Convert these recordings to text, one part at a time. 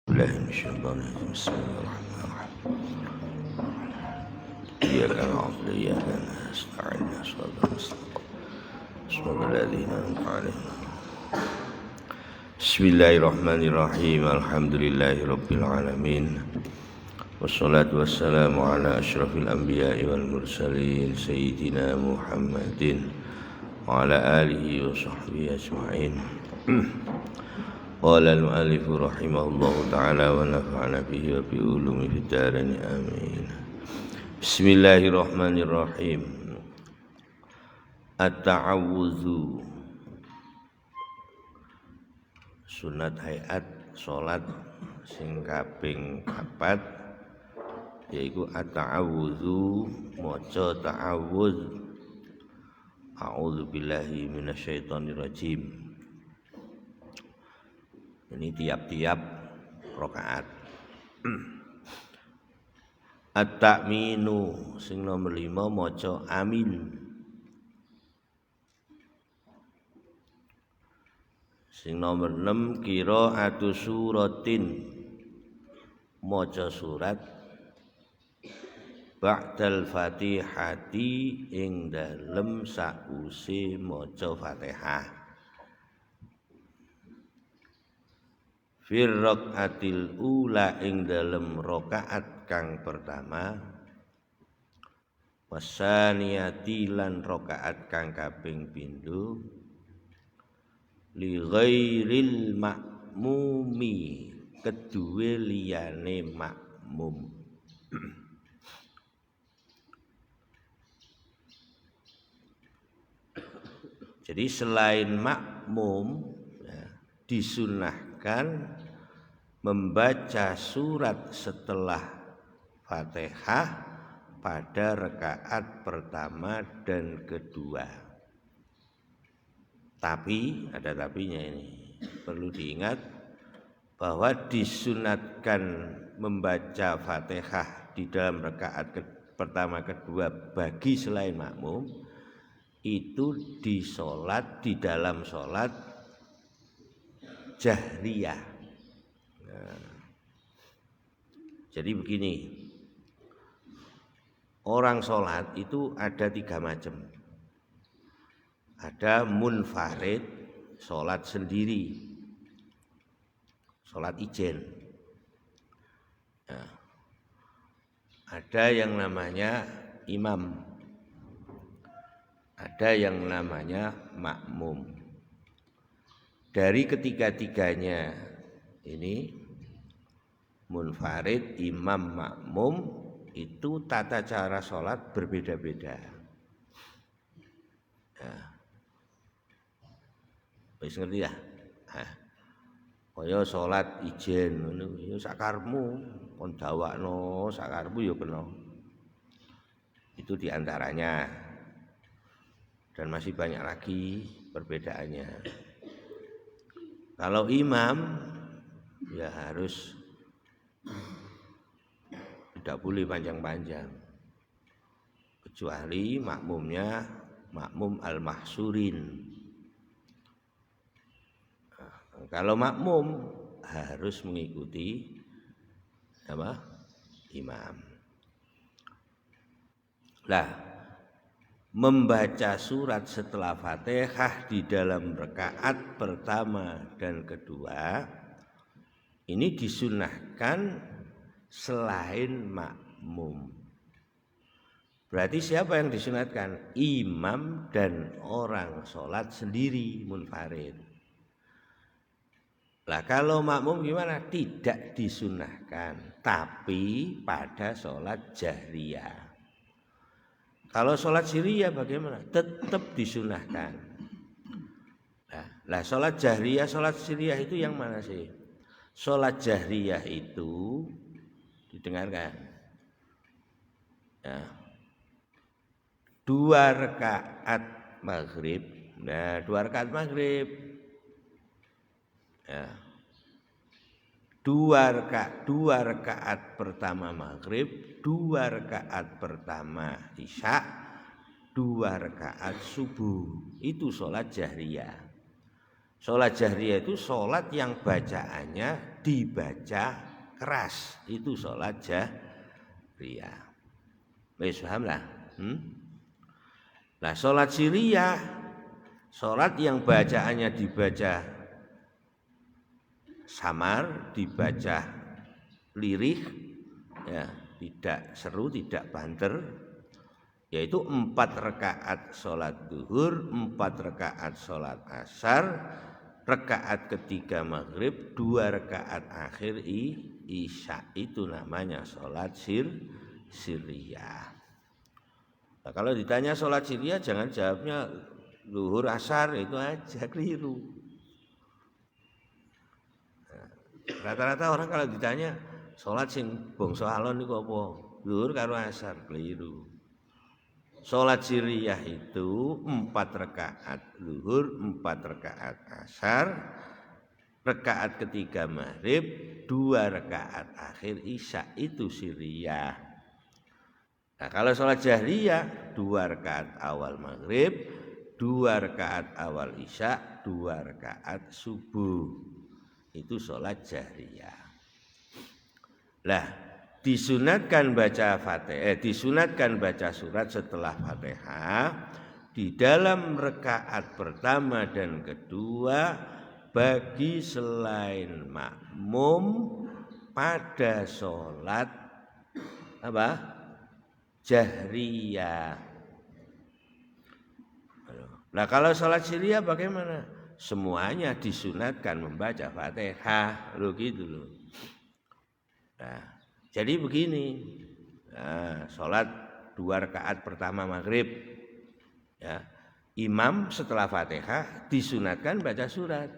بالله من الشيطان الرجيم بسم الله الرحمن الرحيم إياك نعبد وإياك نستعين صراط المستقيم صراط الذين أنعمت عليهم بسم الله الرحمن الرحيم الحمد لله رب العالمين والصلاة والسلام على أشرف الأنبياء والمرسلين سيدنا محمد وعلى آله وصحبه أجمعين. قال المؤلف رحمه الله تعالى ونفعنا به وبعلومه في الدارين آمين. بسم الله الرحمن الرحيم. At-ta'awudzu sunat hayat salat sing kaping 4 yaiku at-ta'awudzu maca ta'awudz. A'udzu billahi minasyaitonir rajim. Ini tiap-tiap rakaat. At-ta'minu sing nomor 5 maca amin. Sing nomor 6 qiraatu suratin maca surat ba'dal fatihati ing dalem sause maca Fatihah. Fir rakaatil ula ing dalem rakaat kang pertama wasaniyati lan rakaat kang kaping pindho li ghairil ma'mumi keduwe liyane makmum. Jadi selain makmum disunahkan membaca surat setelah Fatihah pada rakaat pertama dan kedua. Tapi ada tapinya ini. Perlu diingat bahwa disunatkan membaca Fatihah di dalam rakaat pertama kedua bagi selain makmum itu di dalam sholat jahriyah. Nah, jadi begini, orang sholat itu ada 3 macam. Ada munfarid, sholat sendiri, sholat ijen. Nah, ada yang namanya imam, ada yang namanya makmum. Dari ketiga-tiganya ini munfarid, imam, makmum itu tata cara sholat berbeda-beda. Nah, wis ngerti ya? Kaya sholat ijen ngono ya sakarmu kon dawakno sakarmu ya kena. Itu diantaranya. Dan masih banyak lagi perbedaannya. Kalau imam ya harus tidak boleh panjang-panjang. Kecuali makmumnya makmum al-mahsurin. Nah, kalau makmum harus mengikuti apa? Imam. Lah, membaca surat setelah Fatihah di dalam rakaat pertama dan kedua ini disunahkan selain makmum. Berarti siapa yang disunahkan? Imam dan orang sholat sendiri munfarid. Lah kalau makmum gimana? Tidak disunahkan, tapi pada sholat jahriyah. Kalau sholat siriyah bagaimana? Tetap disunahkan. Nah, sholat jahriyah, sholat siriyah itu yang mana sih? Sholat jahriyah itu didengarkan. Ya. 2 rakaat maghrib. Nah, 2 rakaat maghrib. Ya. 2 rakaat pertama maghrib, 2 rakaat pertama isya, 2 rakaat subuh. Itu sholat jahriyah. Sholat jahriyah itu sholat yang bacaannya dibaca keras. Itu sholat jahriyah. Wis paham lah? Nah, sholat sirriyah, sholat yang bacaannya dibaca samar, dibaca lirih, ya, tidak seru, tidak banter, yaitu 4 rakaat sholat duhur, 4 rakaat sholat asar, rakaat ketiga maghrib, 2 rakaat akhir isya. Itu namanya sholat sirriyah. Nah, kalau ditanya sholat sirriyah jangan jawabnya duhur asar, itu aja, keliru. Nah, rata-rata orang kalau ditanya sholat sing bangsa alon niku apa? Duhur karo asar, keliru. Sholat sirriyah itu 4 rakaat duhur, 4 rakaat asar, rakaat ketiga maghrib, 2 rakaat akhir isya. Itu sirriyah. Nah, kalau sholat jahriyah 2 rakaat awal maghrib, 2 rakaat awal isya, 2 rakaat subuh. Itu sholat jahriyah. Lah, disunatkan baca Fatihah, disunatkan baca surat setelah Fatihah di dalam rakaat pertama dan kedua bagi selain makmum pada sholat apa? Jahriyah. Nah, kalau sholat sirriyah bagaimana? Semuanya disunatkan membaca Fatihah, loh gitu loh. Nah, jadi begini, nah, sholat 2 rakaat pertama maghrib, ya, imam setelah Fatihah disunatkan baca surat.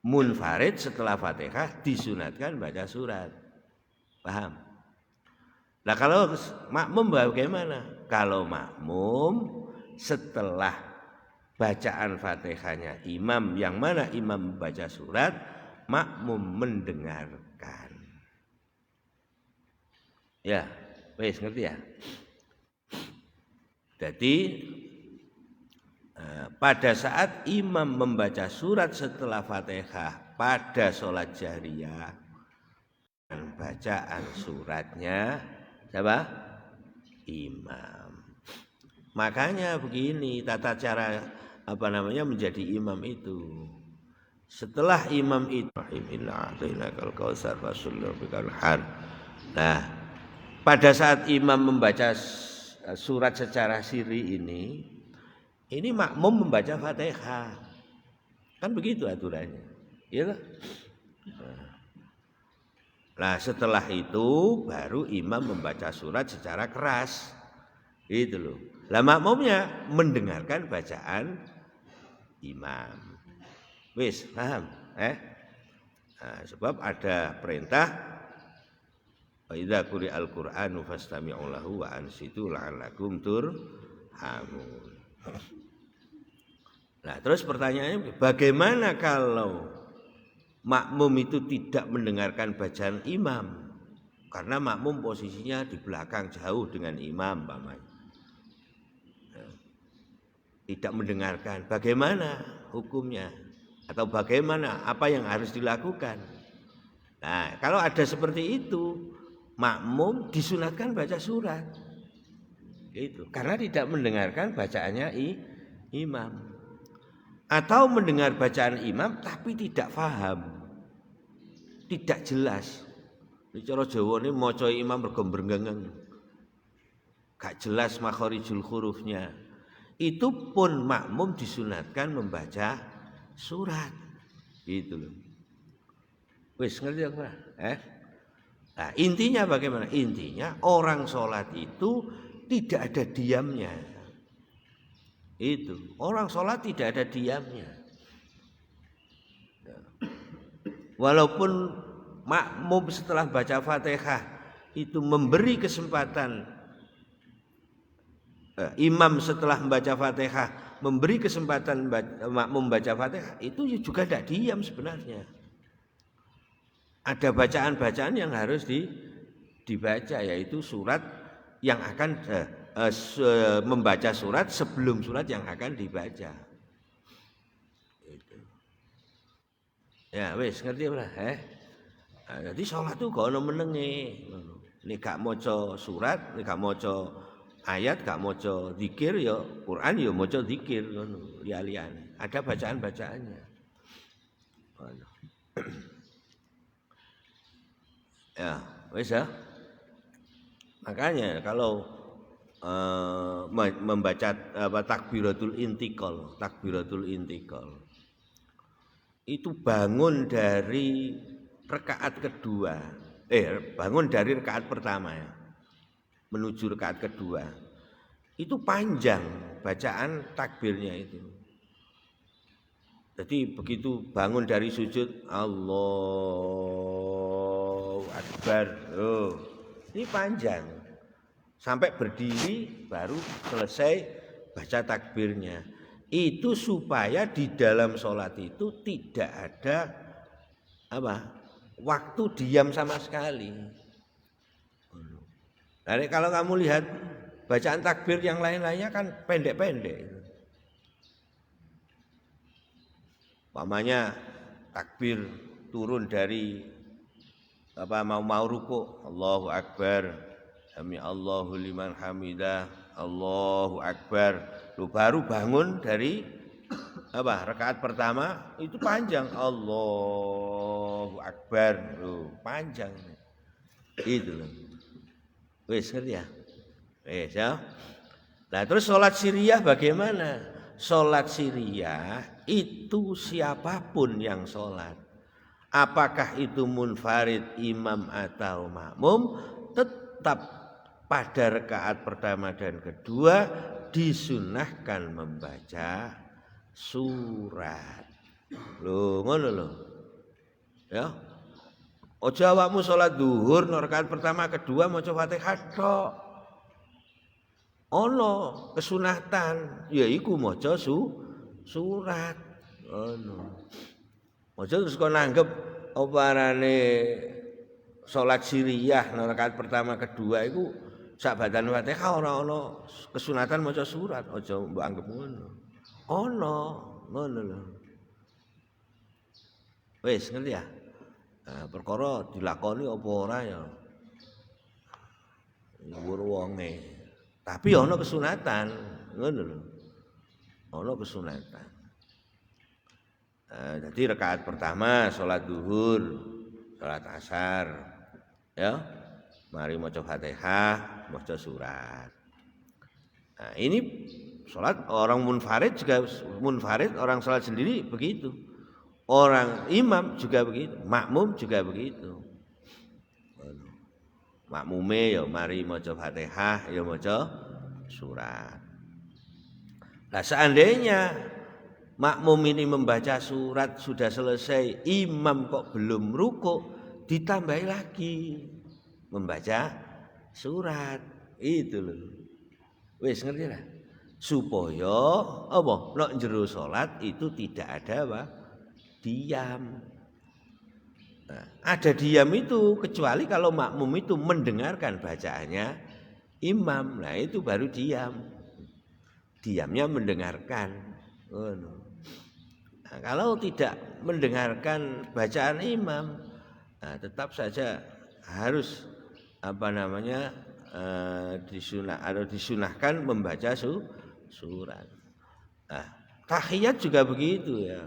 Munfarid setelah Fatihah disunatkan baca surat. Paham? Nah, kalau makmum bagaimana? Kalau makmum setelah bacaan Fatihahnya imam, yang mana imam membaca surat, makmum mendengarkan. Ya, wis ngerti ya? Jadi pada saat imam membaca surat setelah Fatihah pada sholat jahriyah, bacaan suratnya siapa? Imam. Makanya begini tata cara menjadi imam itu. Setelah imam itu, nah, pada saat imam membaca surat secara sirri ini makmum membaca Fatihah. Kan begitu aturannya. Ya. Nah, setelah itu baru imam membaca surat secara keras. Itu loh. Lah makmumnya mendengarkan bacaan imam. Wis, paham? Nah, sebab ada perintah wa idza quri'al Qur'anu fastami'u lahu wa ansitu la'allakum turhamun. Nah, terus pertanyaannya bagaimana kalau makmum itu tidak mendengarkan bacaan imam? Karena makmum posisinya di belakang jauh dengan imam, tidak mendengarkan. Bagaimana hukumnya? Atau bagaimana apa yang harus dilakukan? Nah, kalau ada seperti itu, makmum disunatkan baca surat. Itu karena tidak mendengarkan bacaannya imam. Atau mendengar bacaan imam tapi tidak paham, tidak jelas. Ini cara Jawa ini maca imam bergembrengeng, gak jelas makharijul hurufnya. Itu pun makmum disunatkan membaca surat. Gitu loh. Wis ngerti apa? Nah, intinya bagaimana? Intinya orang sholat itu tidak ada diamnya. Itu orang sholat tidak ada diamnya. Walaupun makmum setelah baca Fatihah itu memberi kesempatan, imam setelah membaca Fatihah memberi kesempatan makmum membaca Fatihah, itu juga tidak diam sebenarnya. Ada bacaan-bacaan yang harus dibaca, yaitu surat yang akan membaca surat sebelum surat yang akan dibaca. Ya, wis ngerti ora? Nah, jadi sholat itu gak ono menenge. Nek gak maca surat, nek gak maca ayat, gak maca zikir ya Quran ya maca zikir ngono, liyane. Ada bacaan-bacaannya. Ya, wis ya. Makanya kalau membaca takbiratul intikal itu bangun dari rakaat kedua, bangun dari rakaat pertama ya, menuju rakaat kedua, itu panjang bacaan takbirnya itu. Jadi begitu bangun dari sujud, Allahu Akbar, ini panjang, sampai berdiri baru selesai baca takbirnya. Itu supaya di dalam sholat itu tidak ada waktu diam sama sekali. Nah, kalau kamu lihat bacaan takbir yang lain-lainnya kan pendek-pendek. Umpamanya takbir turun dari mau ruku, Allahu Akbar, sami Allahu liman hamidah, Allahu Akbar. Baru bangun dari rakaat pertama itu panjang, Allahu Akbar, panjang itu loh. Wis ngerti ya? Wis ya. Nah terus sholat siriyah bagaimana? Sholat siriyah itu siapapun yang sholat, apakah itu munfarid, imam atau makmum, tetap pada rakaat pertama dan kedua disunahkan membaca surat. Lho ngono lho. Ya. Ojo awakmu salat zuhur rakaat pertama kedua maca Fatihah tok. Ono kesunatan yaiku maca surat. Ono. Ojo terus kok nanggep oparane salat siriyah rakaat pertama kedua iku sak bacaan Fatihah ora ana kesunatan maca surat, aja mbok anggap ngono. Ana, ngono lho. Wis ngerti ya? Nah, perkara dilakoni apa ora ya. Nggur wonge. Tapi ana kesunatan, ngono lho. Ana kesunatan. Nah, jadi rakaat pertama salat zuhur, salat asar, ya. Mari maca Fatihah, maca surat. Nah, ini salat orang munfarid juga orang salat sendiri begitu. Orang imam juga begitu, makmum juga begitu. Makmume ya mari maca Fatihah, ya maca surat. Nah, seandainya makmum ini membaca surat sudah selesai, imam kok belum rukuk, ditambahi lagi membaca surat. Itu loh. Wis ngerti lah. Supaya apa? Nek jero salat itu tidak ada diam. Nah, ada diam itu kecuali kalau makmum itu mendengarkan bacaannya imam. Nah, itu baru diam. Diamnya mendengarkan. Nah, kalau tidak mendengarkan bacaan imam, nah, tetap saja harus disunahkan membaca surat. Nah, tahiyat juga begitu ya.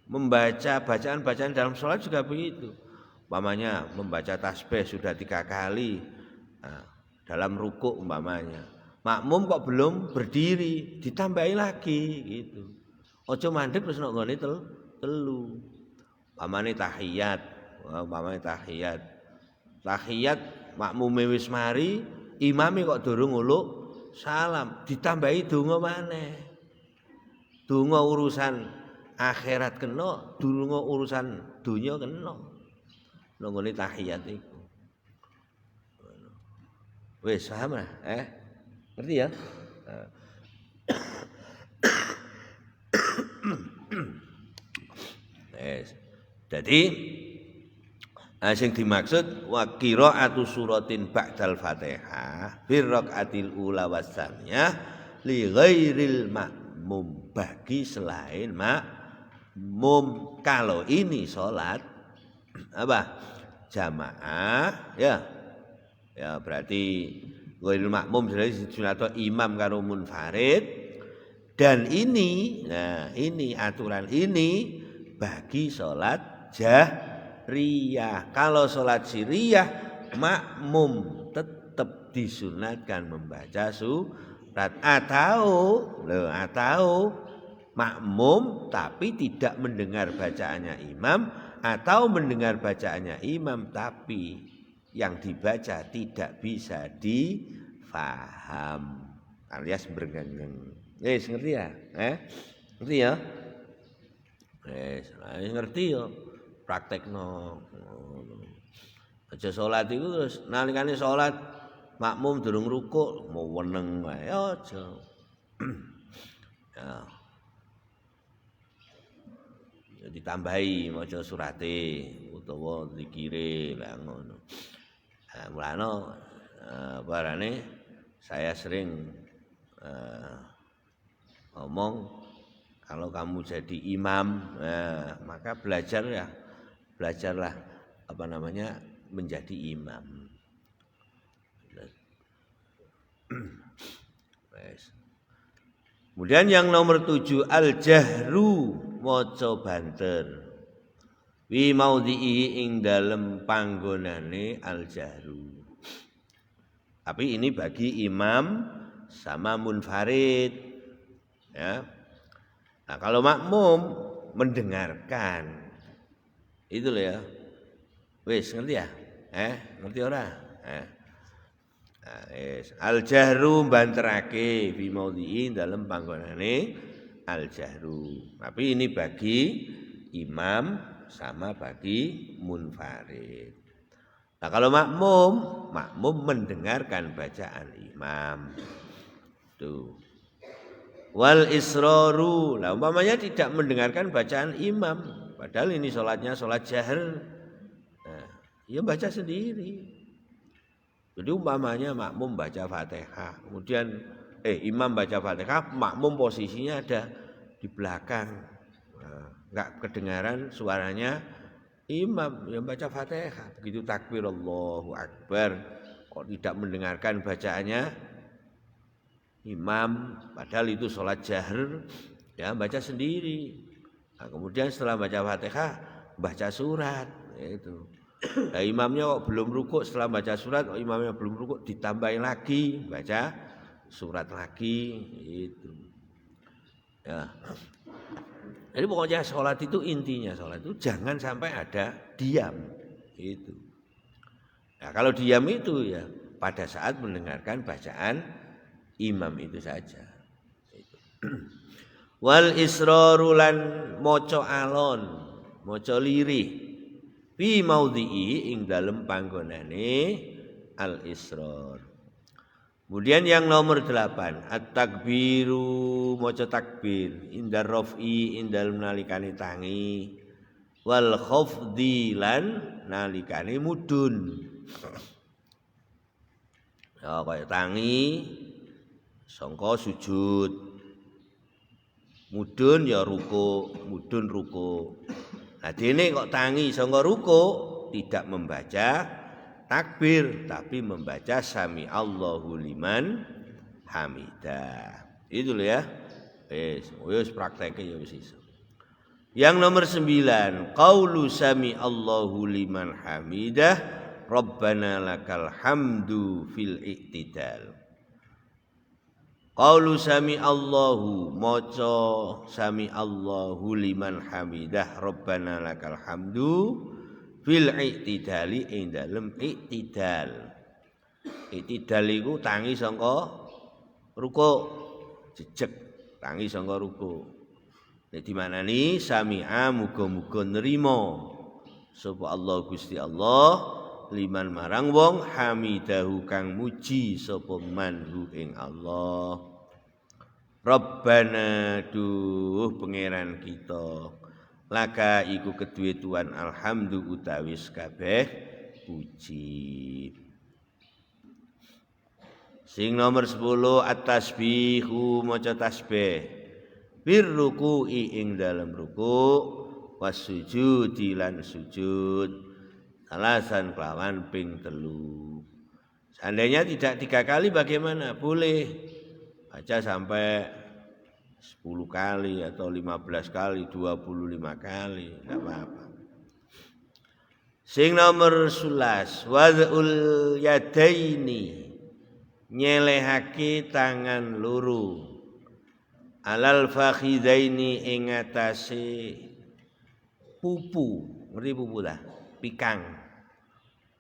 Membaca bacaan-bacaan dalam sholat juga begitu. Umpamanya membaca tasbih sudah 3 kali. Nah, dalam rukuk umpamanya. Makmum kok belum berdiri, ditambahi lagi gitu. Ojo mandek terus nek nggone telu. Umpamane tahiyat, tahiyat makmume wis mari, imame kok durung nguluk salam, ditambahi donga maneh. Donga urusan akhirat kena, donga urusan donya kena. Nggone tahiyat iku. Wis paham lah, ngerti ya? Jadi sing dimaksud wa qiraatu suratin ba'dal Fatihah bir rakaatil ula wasaniyah li ghairil makmum, bagi selain makmum. Kalau ini salat jamaah ya berarti ghairil makmum sunat imam karo munfarid. Dan ini aturan ini bagi sholat jahriyah. Kalau sholat sirriyah makmum tetap disunatkan membaca surat atau makmum tapi tidak mendengar bacaannya imam, atau mendengar bacaannya imam tapi yang dibaca tidak bisa difaham alias bergenggeng. Ngerti ya? Ngerti ya? Ngerti ya? Praktekno. Aja salat iku terus nalikane salat makmum durung rukuk mau weneng wae aja. Ya. Ditambahi maca surate utawa zikire lah ngono. Mulane barane saya sering ngomong kalau kamu jadi imam maka belajarlah menjadi imam. Kemudian yang nomor 7 al-jahru maca banter. Wi maudhi'i ing dalem panggonane al-jahru. Tapi ini bagi imam sama munfarid. Ya. Nah, kalau makmum mendengarkan itu loh ya. Wis ngerti ya? Ngerti ora? Al-jahru banterake fi maudhi'i dalem panggonane al-jahru. Tapi ini bagi imam sama bagi munfarid. Nah, kalau makmum mendengarkan bacaan imam. Tuh. Wal israru. Lah umpamanya tidak mendengarkan bacaan imam, padahal ini sholatnya sholat jahr. Nah, ya baca sendiri. Jadi umpamanya makmum baca Fatihah, kemudian imam baca Fatihah, makmum posisinya ada di belakang. Enggak kedengaran suaranya imam yang baca Fatihah. Begitu takbir Allahu Akbar, kok tidak mendengarkan bacaannya imam, padahal itu sholat jahr, ya baca sendiri. Nah, kemudian setelah baca Fatihah, baca surat, itu. Nah, imamnya kok belum rukuk, setelah baca surat, imamnya belum rukuk, ditambahin lagi, baca surat lagi, itu. Ya. Jadi pokoknya sholat itu intinya sholat itu jangan sampai ada diam, itu. Nah, kalau diam itu ya pada saat mendengarkan bacaan imam itu saja. Wal israru lan maca alon, maca lirih. Fi maudhi'i ing dalem panggonane al israr. Kemudian yang nomor 8, at-takbiru maca takbir, indar raf'i ing dalem nalikane tangi, wal khafdhi lan nalikane mudun. Ya kaya tangi sangka sujud, mudun ya ruku, mudun ruku. Nah dene kok tangi sangka ruku tidak membaca takbir tapi membaca sami Allahu liman hamidah. Itu loh ya. Wis prakteke ya wis iso. Yang nomor 9, qaulu sami Allahu liman hamidah, Rabbana lakal hamdu fil i'tidal. Qaulu sami Allahu maca sami Allahu liman hamidah Rabbana lakal hamdu fil i'tidali ing dalem i'tidal. I'tidal iku tangi sangka ruku, jejeg tangi sangka ruku. Nek dimanani sami'a muga-muga nrimo sapa Allah Gusti Allah liman marang wong hamidahu kang muji sapa manhu ing Allah. Rabbana duh pangeran kita, laka iku kedue tuan alhamdu utawis kabeh puji. Sing nomor 10 at-tasbihu maca tasbih bir ruku'i ing dalam ruku' was sujudi lan sujud. alasan kelawan ping 3. Seandainya tidak 3 kali bagaimana? Boleh baca sampai 10 kali atau 15 kali, 25 kali, enggak apa-apa. Sing nomor 11, wad'ul yadaini, nyelehake tangan loro, alal fakhidaini ing atase pupu, ngerti pupu ta? Pikang.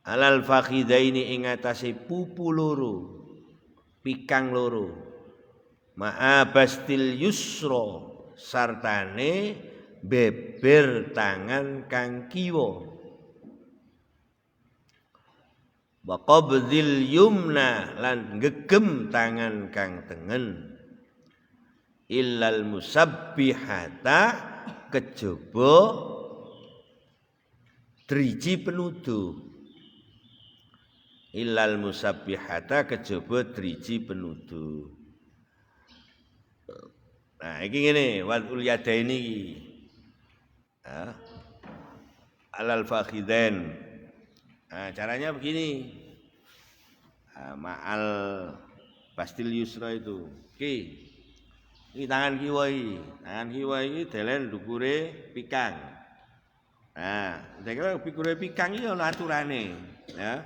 Alal fakhidaini ing atase pupu loro, pikang loro. Ma'a bastil yusra, sartane beber tangan kang kiwa. Wa qabdil yumna, lan gegem tangan kang tengen. Illal musabbihata, kejaba driji penuduh. Illal musabbihata, kejaba driji penuduh. Nah iki ngene, wad'ul yadaini iki. Alal fakhidain. Nah, caranya begini. Ma'al bastil yusra itu. Ini tangan kiwa iki. Tangan kiwa iki delen ndukure pikang. Nah, saya kira pikure pikang iki ana aturane, ya.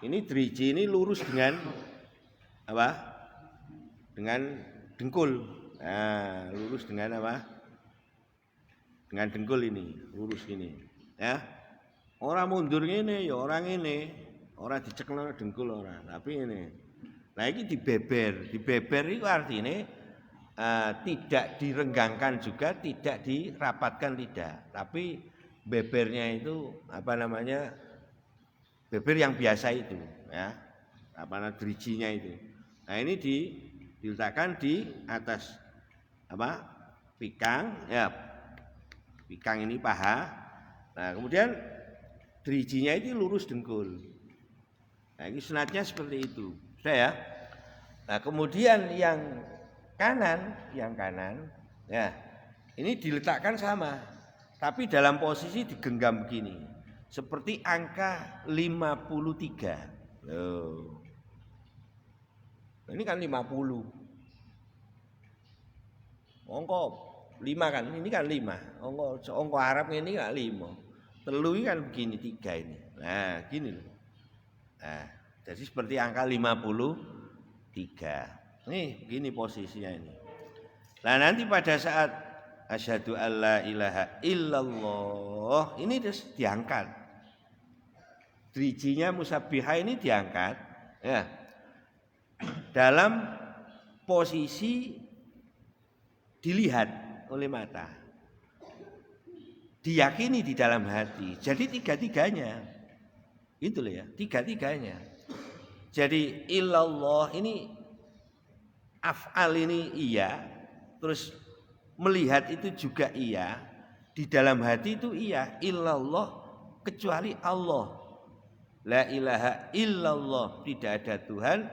Ini driji ini lurus dengan apa? Dengan dengkul. Nah, lurus dengan apa? Dengan dengkul ini, lurus gini, ya. Orang mundur ngene ya orang ngene, ora dicekno dengkul ora, tapi ini. Nah iki dibeber itu artinya tidak direnggangkan juga, tidak dirapatkan tidak, tapi bebernya itu apa namanya? Beber yang biasa itu, ya. Apa namanya drijinya itu. Nah ini diletakkan di atas apa? Pikang, ya. Pikang ini paha. Nah, kemudian drijinya itu lurus dengkul. Nah, ini sunatnya seperti itu. Sudah ya? Nah, kemudian yang kanan, ya. Ini diletakkan sama, tapi dalam posisi digenggam begini. Seperti angka 53. Loh. Ini kan 50. Angka 5 kan, ini kan 5. Angka Arab ini kan 5. Telu ini kan begini, 3 ini. Nah, gini loh. Nah, jadi seperti angka 53. Nih, begini posisinya ini. Nah, nanti pada saat asyhadu alla ilaha illallah, ini terus diangkat. Drijinya musabbihah ini diangkat, ya. Dalam posisi dilihat oleh mata. Diyakini di dalam hati. Jadi tiga-tiganya. Itu loh ya, tiga-tiganya. Jadi illallah ini af'al ini iya, terus melihat itu juga iya, di dalam hati itu iya, illallah kecuali Allah. La ilaha illallah, tidak ada Tuhan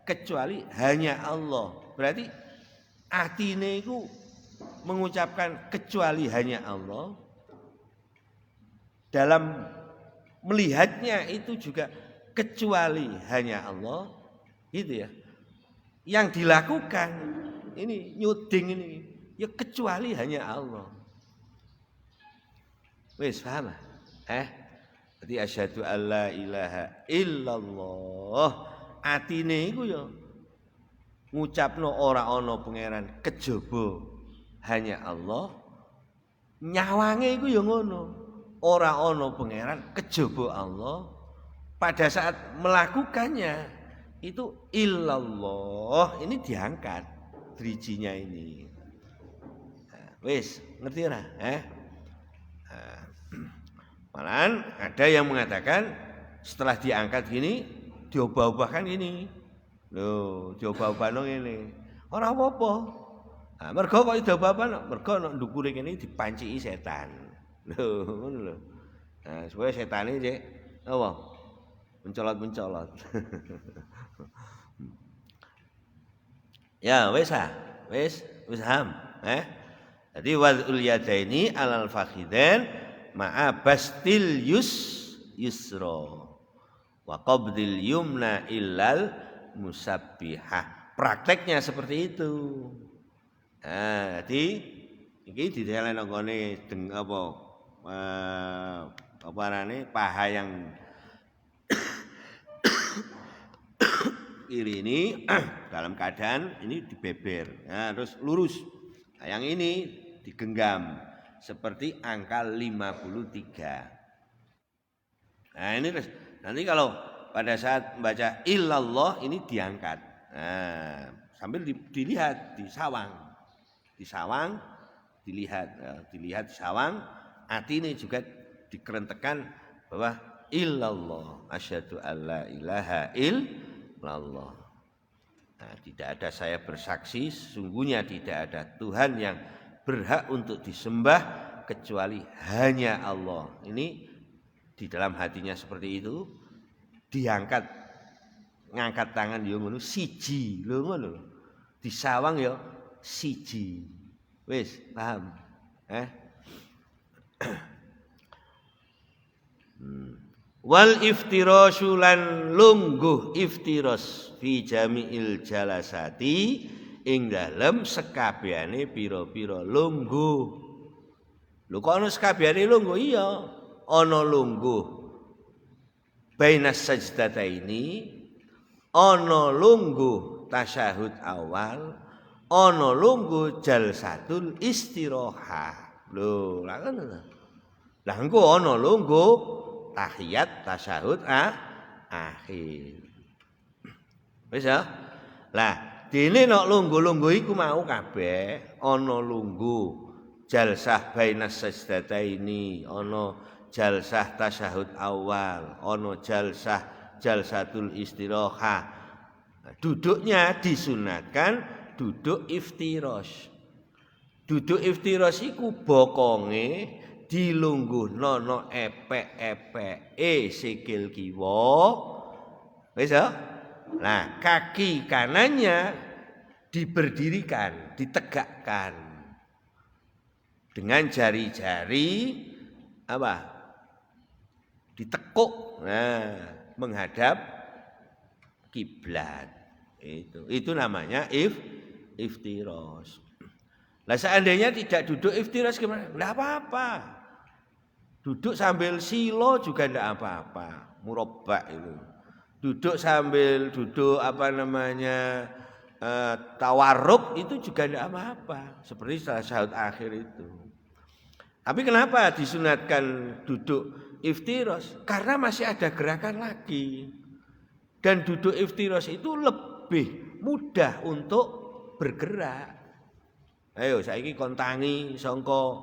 kecuali hanya Allah. Berarti atine itu mengucapkan kecuali hanya Allah. Dalam melihatnya itu juga kecuali hanya Allah, gitu ya. Yang dilakukan ini nyuding ini ya kecuali hanya Allah. Wis paham? Jadi asyhadu alla ilaha illallah, atine iku ya ngucapno ora ana pangeran kejaba hanya Allah. Nyawange iku ya ngono. Ora ana pangeran kejaba Allah. Pada saat melakukannya itu illallah ini diangkat drijinya ini. Nah, wis ngerti ora? Malahan ada yang mengatakan setelah diangkat gini diubah-ubahkan gini. Loh, diubah-ubahno ngene. Ora apa-apa. Nah, mergo kok diubah-ubahno? Mergo nek ndukure kene dipanciki setan. Loh, ngono lho. Nah, supaya setane cek apa? Mencolot-mencolot. Ya, wis paham, Jadi wad'ul yadaini alal fakhidain ma'a bastil yusra wa qabdil yumna illal musabbihah. Prakteknya seperti itu. Nah, jadi iki dideleng nggone apa arane paha yang kiri ini dalam keadaan ini dibeber. Nah, terus lurus. Nah, yang ini digenggam seperti angka 53. Nah, ini nanti kalau pada saat membaca illallah ini diangkat. Nah, sambil dilihat di sawang. Di sawang dilihat di sawang, hati ini juga dikerentekan bahwa illallah asyhadu alla ilaha illallah. Nah, tidak ada saya bersaksi sesungguhnya tidak ada Tuhan yang berhak untuk disembah kecuali hanya Allah. Ini di dalam hatinya seperti itu, diangkat, ngangkat tangan yo ngono siji lho ngono. Disawang yo siji. Wis, paham? Wal iftirasyu lan lungguh iftiras fi jami'il jalasati ing dalem sekabehane pira-pira lungguh. Lho kok ana sekabehane lungguh? Iya, ana lungguh bainas sajdataini, ana lungguh tasyahud awal, ana lungguh jalsatul istirahah. Lho, lha ngono to. Lah engko ana lungguh tahiyat tasyahud akhir. Wis ya? Lah, dene nek lungguh-lungguh iku mau kabeh ana lungguh jalsah bainas sajdataini, ana jalsah tasyahud awal, ana jalsatul istirahah. Nah, duduknya disunatkan duduk iftiras. Duduk iftiras iku bokonge dilungguhno no epek-epeke sikil kiwa. Wis ya? Nah, kaki kanannya diberdirikan, ditegakkan dengan jari-jari apa? Ditekuk. Nah, menghadap kiblat. Itu namanya iftiras. Lah seandainya tidak duduk iftiras gimana? Enggak apa-apa. Duduk sambil silo juga enggak apa-apa. Murabbak itu. Duduk sambil tawarruk itu juga enggak apa-apa. Seperti tasyahud akhir itu. Tapi kenapa disunatkan duduk iftiras? Karena masih ada gerakan lagi. Dan duduk iftiras itu lebih mudah untuk bergerak. Ayo saiki kon tangi sangka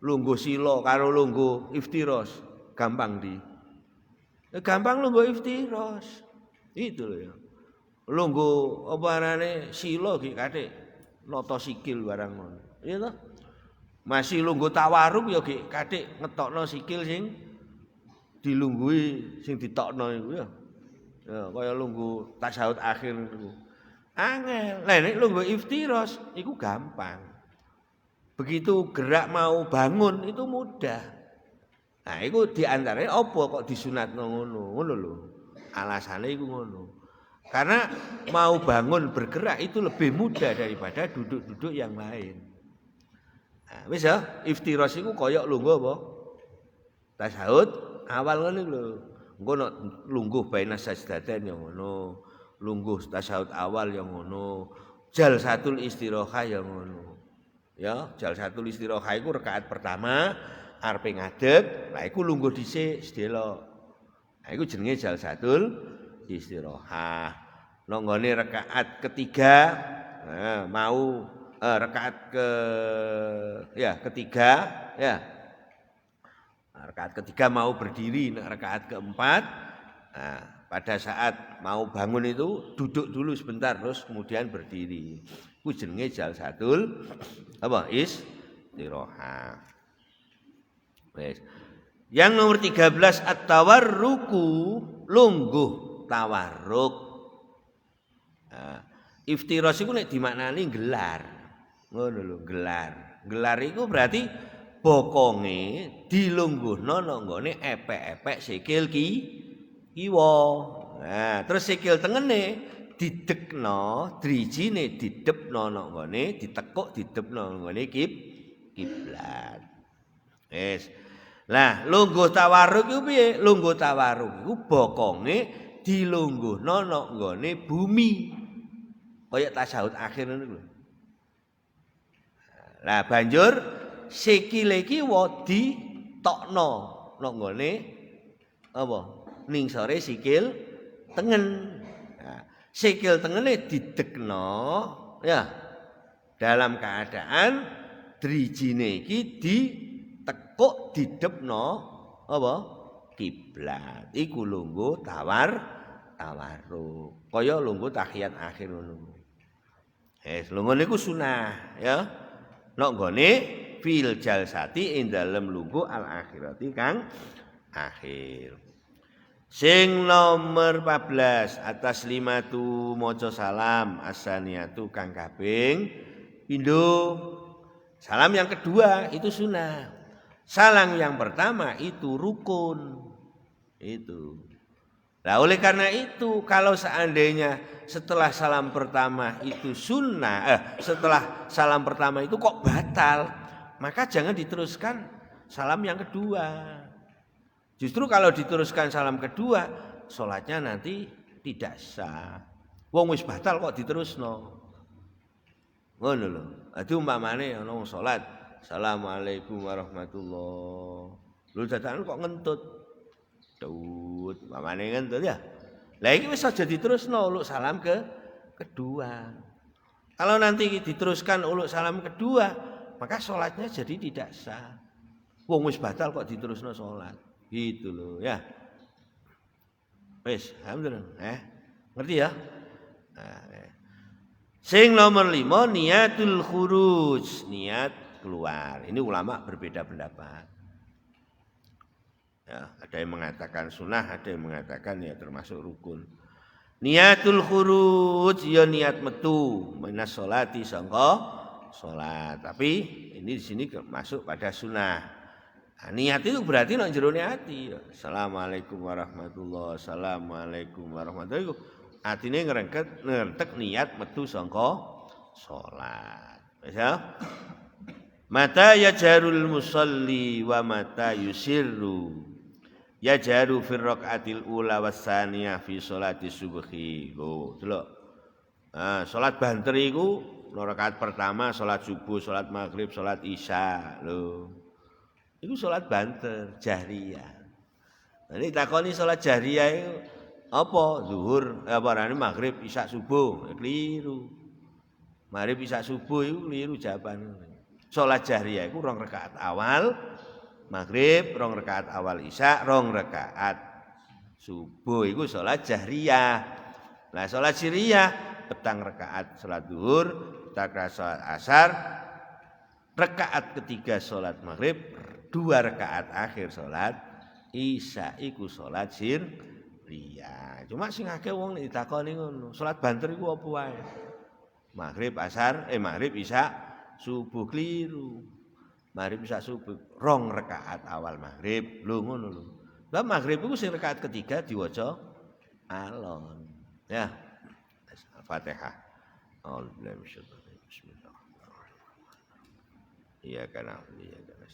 lungguh sila karo lungguh iftiras, gampang di. Gampang lungguh iftiras. Itu lho ya. Lungguh apa arane sila ki kathik nata sikil barang ngono. Iya toh? Masih lungguh tawaruk ya ki kathik ngetokno sikil sing dilungguhi sing ditokno iku ya. Ya kaya lungguh tasyahud akhir niku. Angel, lah nek lungguh iftiras iku gampang. Begitu gerak mau bangun itu mudah. Nah, iku diantare apa kok disunatno ngono? Ngono lho. Alasane iku ngono. Karena mau bangun bergerak itu lebih mudah daripada duduk-duduk yang lain. Nah, wis ya, iftiras iku kaya lungguh apa? Tasyahud awal ngono lho. Engko nek lungguh bainas sajdatain ya ngono. Lungguh tasyahud awal yang ngono, jalsatul istirahah yang ngono. Ya, jalsatul istirahah iku rakaat pertama arepe ngadeg, lha iku lungguh dhisik sedelo. Nah iku jenenge jalsatul istirahah. Nang nggone rakaat ketiga, mau rakaat ketiga ya. Rakaat ketiga mau berdiri, rakaat keempat pada saat mau bangun itu duduk dulu sebentar terus kemudian berdiri. Ku jenenge jalsatul apa? Istirahah. Wes. Yang nomor 13 at-tawarruku, lungguh tawarruk. Nah, iftiras iku nek dimaknani gelar. Ngono lho, gelar. Gelar iku berarti bokonge dilungguhno nang nggone epek-epek sikil kiwa. Nah, terus sikil tengene didekno, drijine didepno nang nggone ditekuk didepno nang nggone kiblat. Wis. Lah, lungguh tawarruk iku piye? Lungguh tawarruk iku bokonge dilungguhno nang nggone bumi. Kaya tasyahud akhir ngono lho. Lah banjur sikile kiwa ditokno nang nggone apa? Ningsore sikil tengen. Nah, sikil tengene didekno ya dalam keadaan drijine iki ditekuk didepno apa? Kiblat. Iku lungguh tawarruk. Kaya lungguh tahiyat akhir ngono. Lungguh niku sunah ya. Nek nggone fil jalsati ing dalem lungguh al akhirati kang akhir. Sing nomor 14 atas 5 tu maca salam asaniatu kang kaping pindho. Salam yang kedua itu sunah. Salam yang pertama itu rukun. Itu. Nah, oleh karena itu kalau seandainya setelah salam pertama itu sunnah, setelah salam pertama itu kok batal, maka jangan diteruskan salam yang kedua. Justru kalau diteruskan salam kedua, sholatnya nanti tidak sah. Wong wis batal kok diterusno. Ngono lho. Dadi umpamane ana wong salat, Assalamualaikum warahmatullahi. Lho dadakan kok ngentut. Tut, umpamane ngentut ya. Lah iki wis aja diterusno uluk salam kedua. Kalau nanti diteruskan uluk salam kedua, maka sholatnya jadi tidak sah. Wong wis batal kok diterusno sholat. Gitu loh ya. Wis, alhamdulillah. Ngerti ya? Nah, sing nomor 5 niatul khuruj, niat keluar. Ini ulama berbeda pendapat. Ya, ada yang mengatakan sunnah, ada yang mengatakan ya termasuk rukun. Niatul khuruj ya niat metu minas sholati sangka salat. Tapi ini di sini masuk pada sunnah. Nah, niat itu berarti nang jerone ati. Assalamualaikum warahmatullahi wabarakatuh. Assalamualaikum warahmatullahi wabarakatuh. Atine ngertek niat metu sangka salat. Wis ya? Mata yajarul musalli wa mata yusirru. Yajaru fi raqatil ula wasaniyah fi sholati subhi. Lho, delok. Nah, salat banter iku rakaat pertama salat subuh, salat maghrib, salat isya. Lho. Iku salat banter jahriyah. Nah, ini takoni salat jahriyah itu apa? Zuhur, apa maghrib, isya, subuh. Keliru. Maghrib, isya, subuh itu keliru jawaban. Salat jahriyah itu 2 rakaat awal maghrib, 2 rakaat awal isya, 2 rakaat subuh itu salat jahriyah. Nah, salat sirriyah petang rakaat salat zuhur, petang rakaat salat asar, rakaat ketiga salat maghrib, 2 rakaat akhir salat isya iku salat sirriyah. Cuma sing akeh wong nek ditakoni ngono, salat banter iku apa wae? Maghrib, asar, maghrib, isya, subuh keliru. Maghrib isya subuh 2 rakaat awal maghrib, lho ngono lho. Lah maghrib iku sing rakaat ketiga diwaca alon. Ya. Al-Fatihah. Alhamdulillah bismillahirrahmanirrahim. Iya kana iya kana.